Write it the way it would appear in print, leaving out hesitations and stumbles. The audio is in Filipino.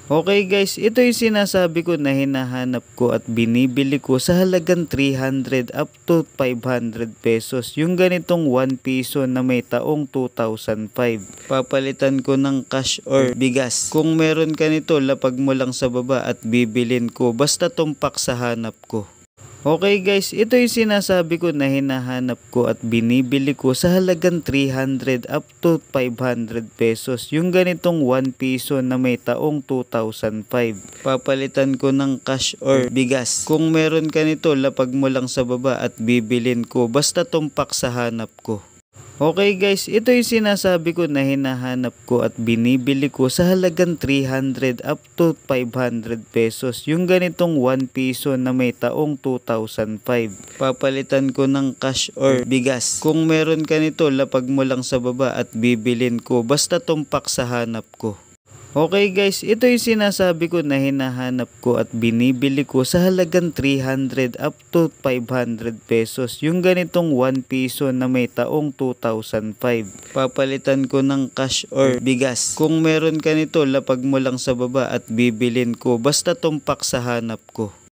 Okay guys, ito yung sinasabi ko na hinahanap ko at binibili ko sa halagang 300 up to 500 pesos. Yung ganitong 1 piso na may taong 2005. Papalitan ko ng cash or bigas. Kung meron ka nito, lapag mo lang sa baba at bibilin ko basta tumpak sa hanap ko. Okay guys, ito yung sinasabi ko na hinahanap ko at binibili ko sa halagang 300 up to 500 pesos. Yung ganitong 1 piso na may taong 2005. Papalitan ko ng cash or bigas. Kung meron ka nito, lapag mo lang sa baba at bibilin ko basta tumpak sa hanap ko. Okay guys, ito yung sinasabi ko na hinahanap ko at binibili ko sa halagang 300 up to 500 pesos. Yung ganitong 1 piso na may taong 2005. Papalitan ko ng cash or bigas. Kung meron ka nito, lapag mo lang sa baba at bibilin ko basta tumpak sa hanap ko. Okay guys, ito yung sinasabi ko na hinahanap ko at binibili ko sa halagang 300 up to 500 pesos. Yung ganitong 1 piso na may taong 2005. Papalitan ko ng cash or bigas. Kung meron ka nito, lapag mo lang sa baba at bibilin ko basta tumpak sa hanap ko.